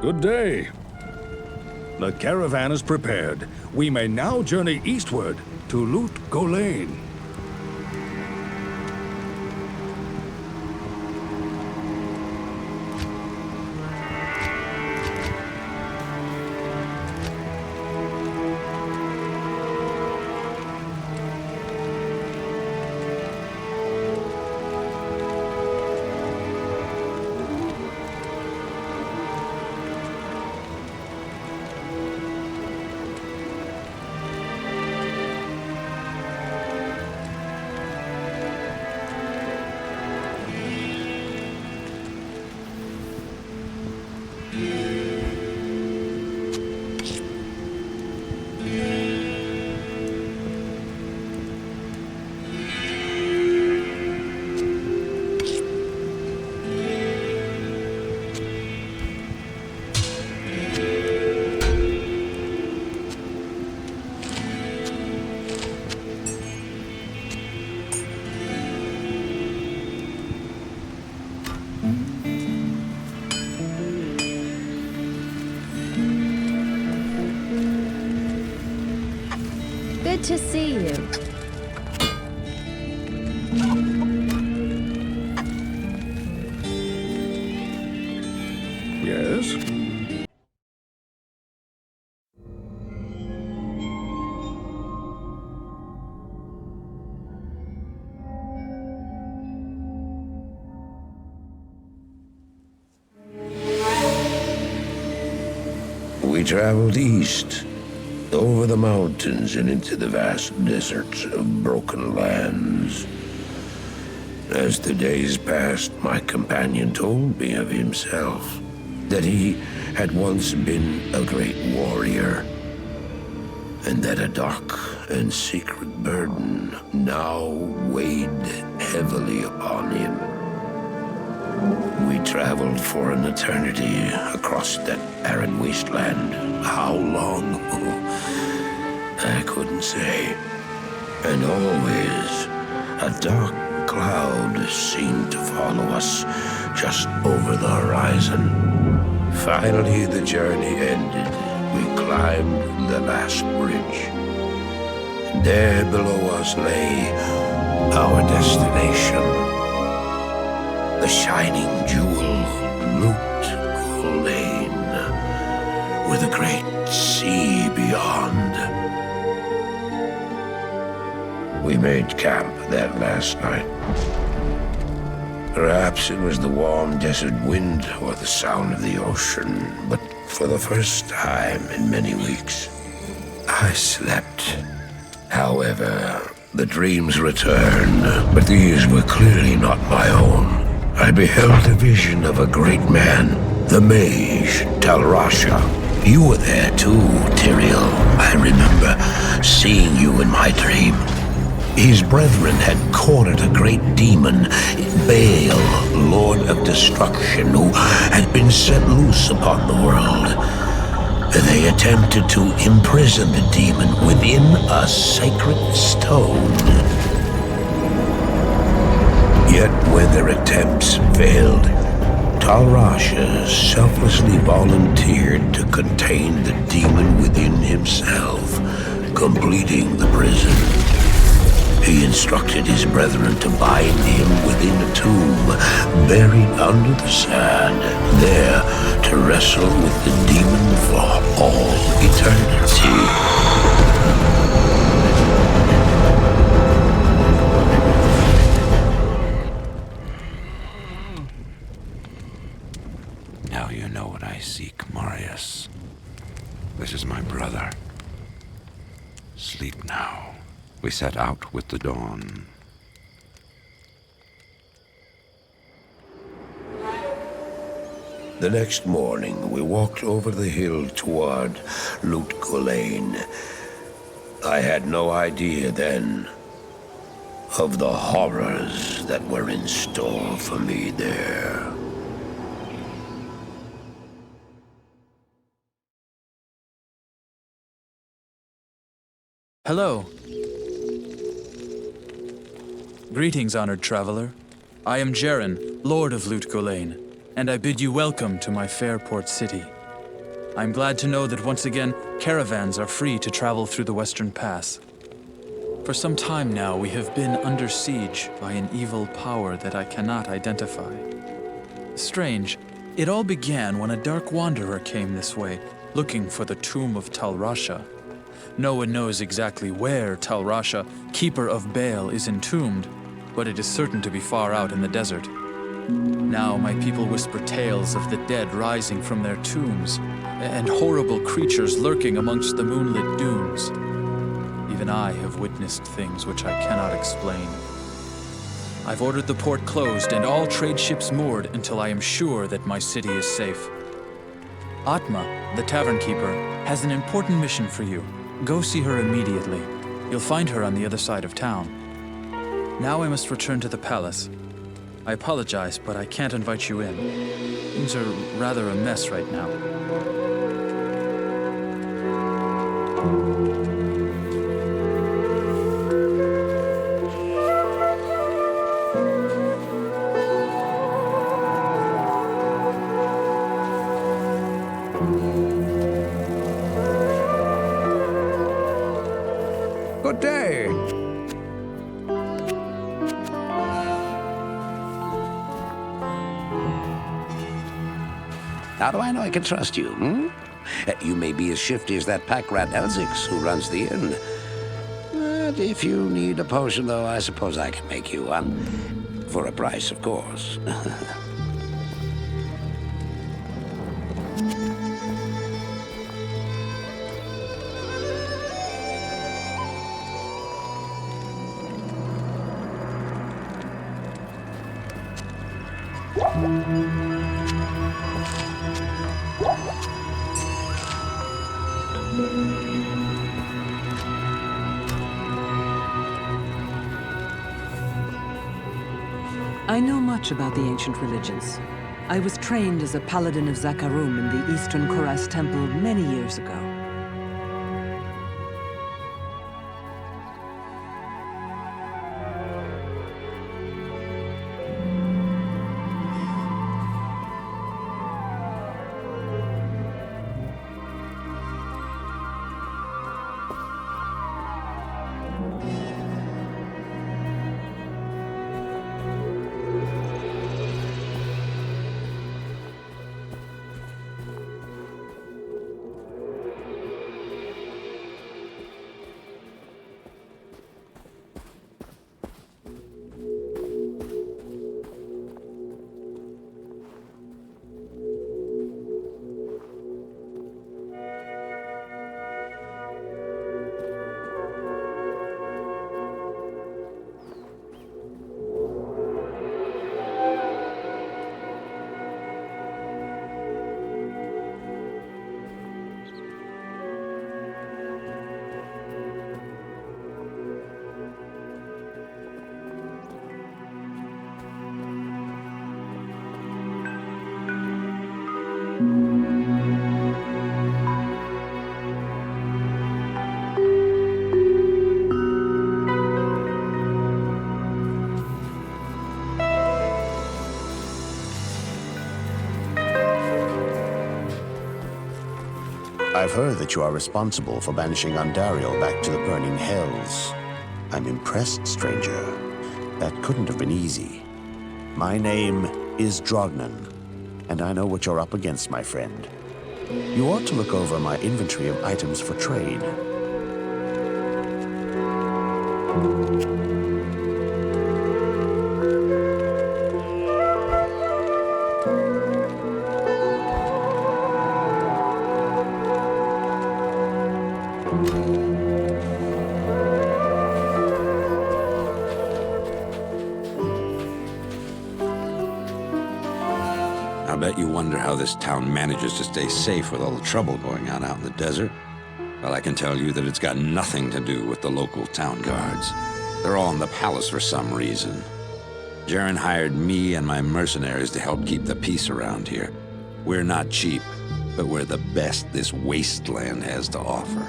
Good day. The caravan is prepared. We may now journey eastward to Lut Gholein. Good to see you. Yes? We traveled east, over the mountains and into the vast deserts of broken lands. As the days passed, my companion told me of himself, that he had once been a great warrior, and that a dark and secret burden now weighed heavily upon him. We traveled for an eternity across that arid wasteland. How long? I couldn't say. And always, a dark cloud seemed to follow us just over the horizon. Finally, the journey ended. We climbed the last bridge. And there below us lay our destination. The shining jewel, Lut Gholein, with a great sea beyond. We made camp that last night. Perhaps it was the warm desert wind or the sound of the ocean, but for the first time in many weeks, I slept. However, the dreams returned, but these were clearly not my own. I beheld a vision of a great man, the mage, Talrasha. You were there too, Tyrael. I remember seeing you in my dream. His brethren had cornered a great demon, Baal, Lord of Destruction, who had been set loose upon the world. They attempted to imprison the demon within a sacred stone. Yet when their attempts failed, Talrasha selflessly volunteered to contain the demon within himself, completing the prison. He instructed his brethren to bind him within a tomb, buried under the sand, there to wrestle with the demon for all eternity. Now you know what I seek, Marius. This is my brother. Sleep now. We set out with the dawn. The next morning, we walked over the hill toward Lut Gholein. I had no idea then of the horrors that were in store for me there. Hello. Greetings, honored traveler. I am Jaren, Lord of Lut Gholein, and I bid you welcome to my fair port city. I'm glad to know that once again, caravans are free to travel through the Western Pass. For some time now, we have been under siege by an evil power that I cannot identify. Strange, it all began when a dark wanderer came this way, looking for the tomb of Talrasha. No one knows exactly where Talrasha, keeper of Baal, is entombed, but it is certain to be far out in the desert. Now my people whisper tales of the dead rising from their tombs, and horrible creatures lurking amongst the moonlit dunes. Even I have witnessed things which I cannot explain. I've ordered the port closed and all trade ships moored until I am sure that my city is safe. Atma, the tavern keeper, has an important mission for you. Go see her immediately. You'll find her on the other side of town. Now I must return to the palace. I apologize, but I can't invite you in. Things are rather a mess right now. Good day. How do I know I can trust you, You may be as shifty as that pack rat Elzix who runs the inn. But if you need a potion, though, I suppose I can make you one. For a price, of course. I know much about the ancient religions. I was trained as a paladin of Zakarum in the Eastern Koras Temple many years ago. I've heard that you are responsible for banishing Andariel back to the burning hells. I'm impressed, stranger. That couldn't have been easy. My name is Drognan, and I know what you're up against, my friend. You ought to look over my inventory of items for trade. I bet you wonder how this town manages to stay safe with all the trouble going on out in the desert. Well, I can tell you that it's got nothing to do with the local town guards. They're all in the palace for some reason. Jaren hired me and my mercenaries to help keep the peace around here. We're not cheap, but we're the best this wasteland has to offer.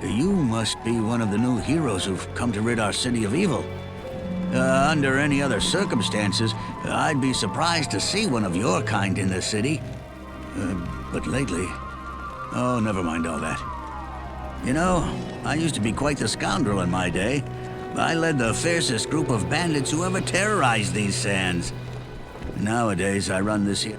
You must be one of the new heroes who've come to rid our city of evil. Under any other circumstances, I'd be surprised to see one of your kind in this city. But lately... Oh, never mind all that. You know, I used to be quite the scoundrel in my day. I led the fiercest group of bandits who ever terrorized these sands. Nowadays, I run this here...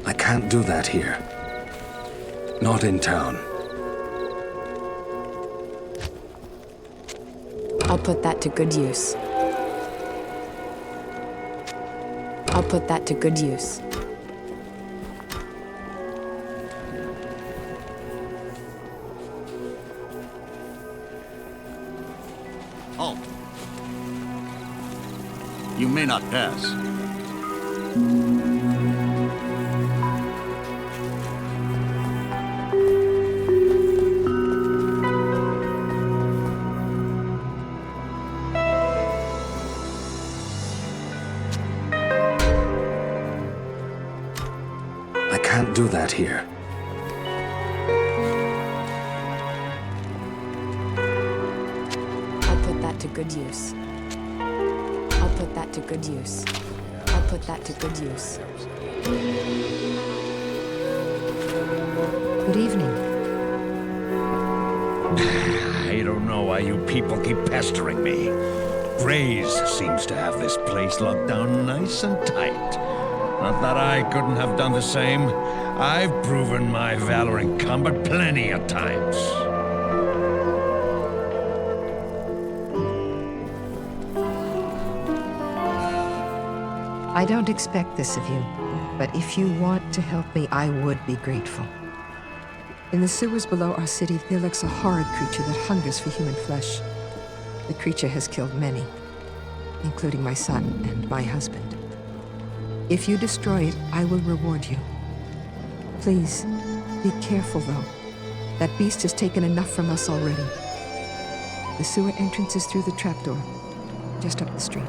I can't do that here. Not in town. I'll put that to good use. I'll put that to good use. Halt. You may not pass. I can't do that here. I'll put that to good use. I'll put that to good use. I'll put that to good use. Good evening. I don't know why you people keep pestering me. Grays seems to have this place locked down nice and tight. Not that I couldn't have done the same. I've proven my valor in combat plenty of times. I don't expect this of you, but if you want to help me, I would be grateful. In the sewers below our city, there lurks a horrid creature that hungers for human flesh. The creature has killed many, including my son and my husband. If you destroy it, I will reward you. Please, be careful though. That beast has taken enough from us already. The sewer entrance is through the trapdoor, just up the street.